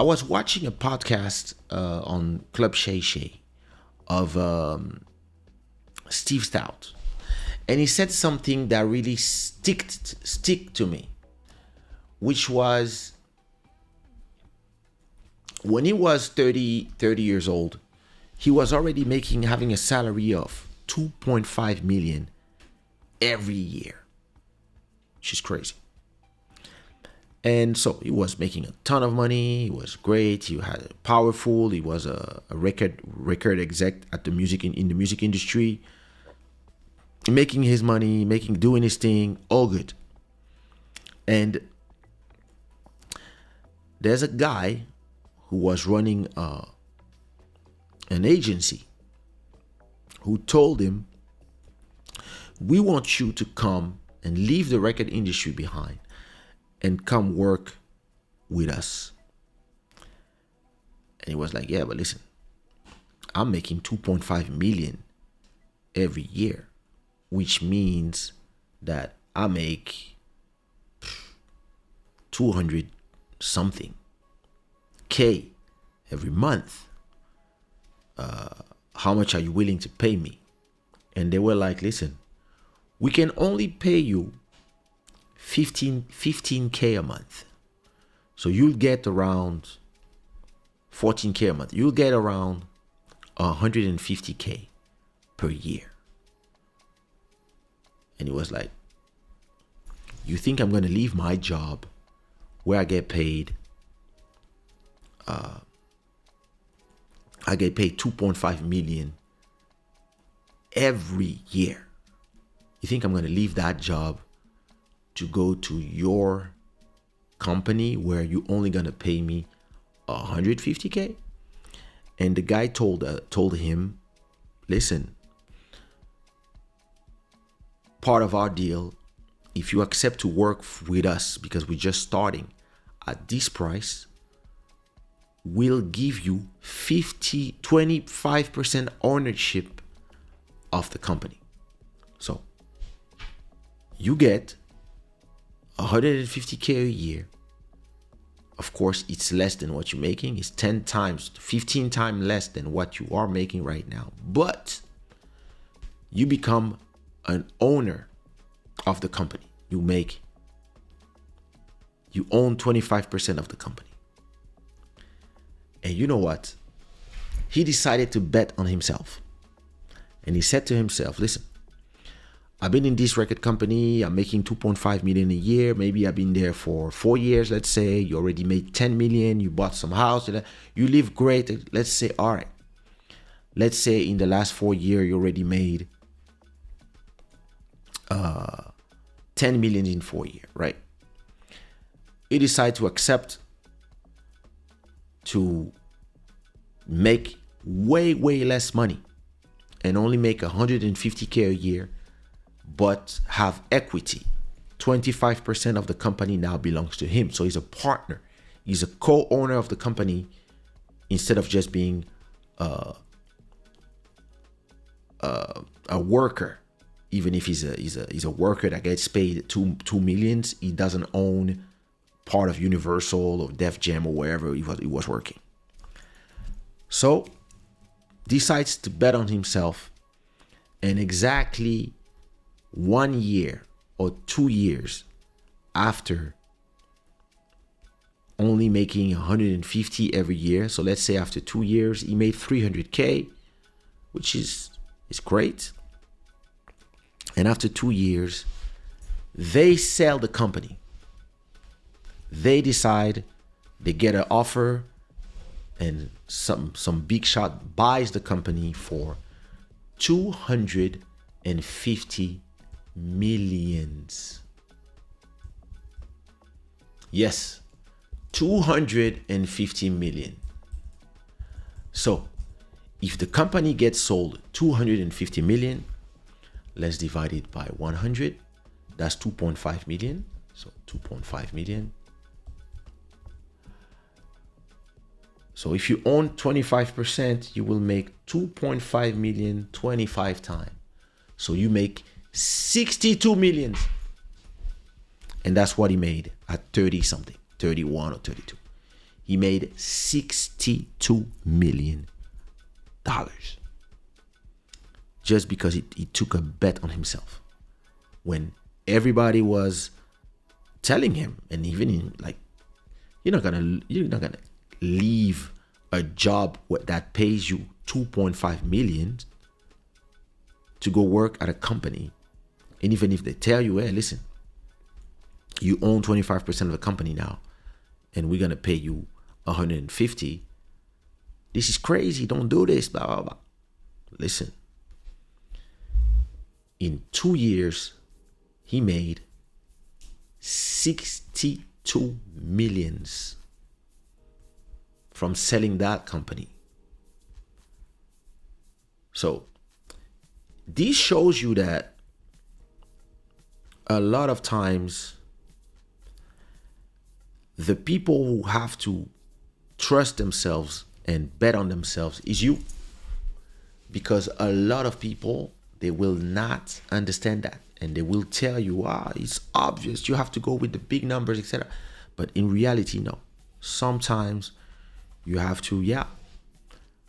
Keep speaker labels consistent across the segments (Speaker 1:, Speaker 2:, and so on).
Speaker 1: I was watching a podcast on Club Shay Shay of Steve Stoute, and he said something that really stick to me, which was when he was 30 years old, he was already having a salary of 2.5 million every year, which is crazy. And so he was making a ton of money. He was great. He had powerful. He was a record exec at the music in the music industry, making his money, doing his thing, all good. And there's a guy who was running an agency who told him, "We want you to come and leave the record industry behind and come work with us." And he was like, "Yeah, but listen, I'm making 2.5 million every year, which means that I make 200 something K every month. How much are you willing to pay me?" And they were like, "Listen, we can only pay you 15K a month. So you'll get around 14K a month. You'll get around 150K per year." And he was like, "You think I'm going to leave my job where I get paid 2.5 million every year? You think I'm going to leave that job to go to your company where you only going to pay me 150K? And the guy told him, "Listen, part of our deal, if you accept to work with us, because we're just starting at this price, we'll give you 25% ownership of the company. So you get 150K a year. Of course, it's less than what you're making. It's 10 times, 15 times less than what you are making right now. But you become an owner of the company. You own 25% of the company." And you know what? He decided to bet on himself. And he said to himself, "Listen, I've been in this record company. I'm making 2.5 million a year. Maybe I've been there for 4 years. Let's say you already made 10 million. You bought some house. You live great. Let's say, all right. Let's say in the last 4 years, you already made 10 million in 4 years, right? You decide to accept to make way less money and only make 150K a year, but have equity. 25% of the company now belongs to him. So he's a partner. He's a co-owner of the company instead of just being a worker. Even if he's a worker that gets paid 2 millions, he doesn't own part of Universal or Def Jam or wherever he was working. So decides to bet on himself, and exactly 1 year or 2 years after only making 150 every year, so let's say after 2 years he made 300K, which is great. And after 2 years, they sell the company. They decide, they get an offer, and some big shot buys the company for 250 millions. Yes, 250 million. So if the company gets sold 250 million, let's divide it by 100. That's 2.5 million. So 2.5 million. So if you own 25%, you will make 2.5 million 25 times. So you make 62 million. And that's what he made at 30 something, 31 or 32. He made $62 million just because he took a bet on himself. When everybody was telling him, and even in like, you're not gonna leave a job that pays you 2.5 million to go work at a company. And even if they tell you, hey, listen, you own 25% of the company now, and we're gonna pay you 150. This is crazy. Don't do this. Blah blah blah. Listen. In 2 years, he made 62 millions from selling that company. So this shows you that a lot of times the people who have to trust themselves and bet on themselves is you. Because a lot of people, they will not understand that. And they will tell you, it's obvious, you have to go with the big numbers, etc. But in reality, no. Sometimes you have to,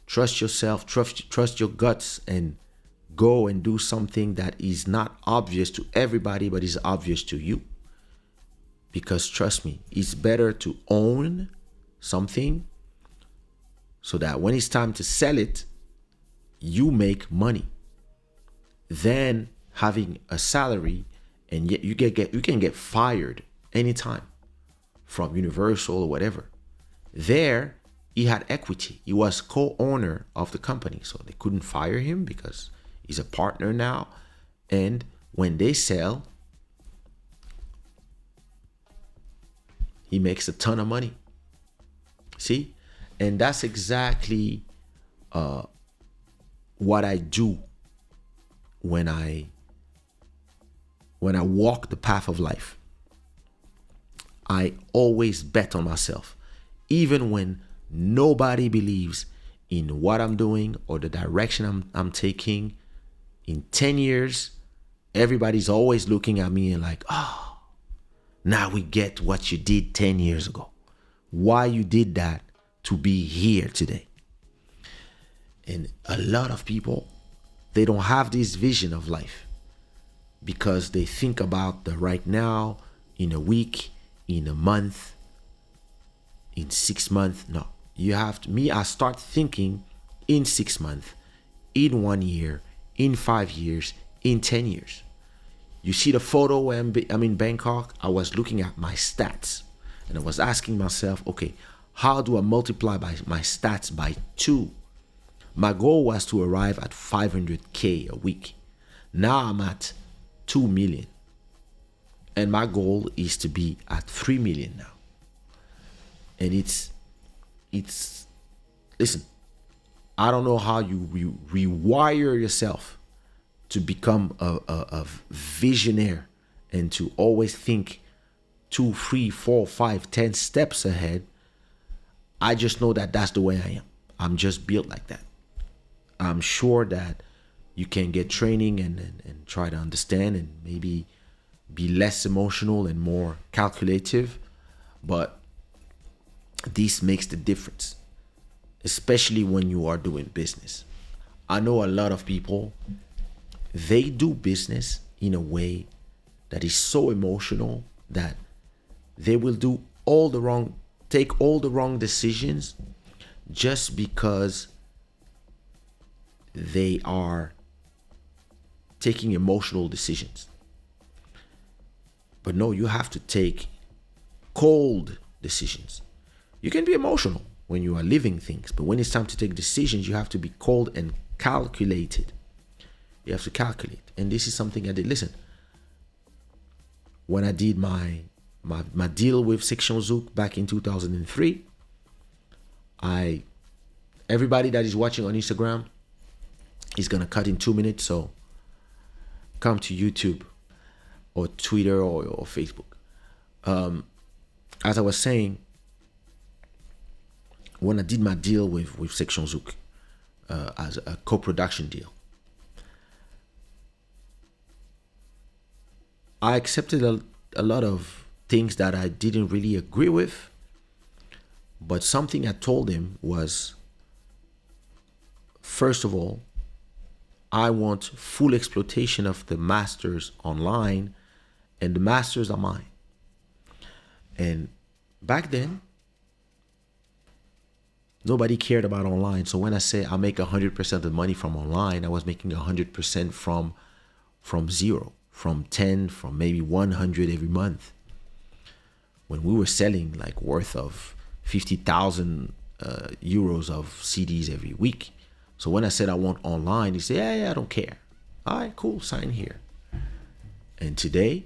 Speaker 1: trust yourself, trust your guts, and go and do something that is not obvious to everybody, but is obvious to you. Because trust me, it's better to own something so that when it's time to sell it, you make money, than having a salary and yet you can get fired anytime from Universal or whatever. There, he had equity. He was co-owner of the company, so they couldn't fire him because he's a partner now. And when they sell, he makes a ton of money. See? And that's exactly what I do when I walk the path of life. I always bet on myself, even when nobody believes in what I'm doing or the direction I'm taking. In 10 years, everybody's always looking at me and like, now we get what you did 10 years ago. Why you did that to be here today. And a lot of people, they don't have this vision of life because they think about the right now, in a week, in a month, in 6 months. No, you have to, I start thinking in 6 months, in 1 year, in 5 years, in 10 years. You see the photo when I'm in Bangkok, I was looking at my stats and I was asking myself, okay, how do I multiply my stats by 2? My goal was to arrive at 500K a week. Now I'm at 2 million. And my goal is to be at 3 million now. And it's listen, I don't know how you rewire yourself to become a visionary and to always think 2, 3, 4, 5, 10 steps ahead. I just know that that's the way I am. I'm just built like that. I'm sure that you can get training and try to understand and maybe be less emotional and more calculative. But this makes the difference, especially when you are doing business. I know a lot of people, they do business in a way that is so emotional that they will take all the wrong decisions just because they are taking emotional decisions. But no, you have to take cold decisions. You can be emotional when you are living things, but when it's time to take decisions, you have to be cold and calculated. You have to calculate. And this is something I did. Listen, when I did my deal with Section Zouk back in 2003, everybody that is watching on Instagram is going to cut in 2 minutes. So come to YouTube or Twitter or Facebook. As I was saying, when I did my deal with Section Zouk as a co-production deal, I accepted a lot of things that I didn't really agree with, But something I told him was, first of all, I want full exploitation of the masters online, and the masters are mine. And back then, nobody cared about online. So when I say I make 100% of the money from online, I was making 100% from zero, from 10, from maybe 100 every month. When we were selling like worth of 50,000 euros of CDs every week. So when I said I want online, he said, yeah, I don't care. All right, cool, sign here. And today,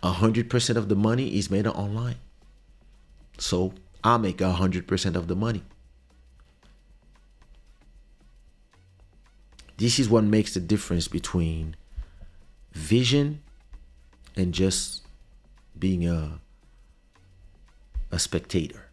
Speaker 1: 100% of the money is made online. So I make 100% of the money. This is what makes the difference between vision and just being a spectator.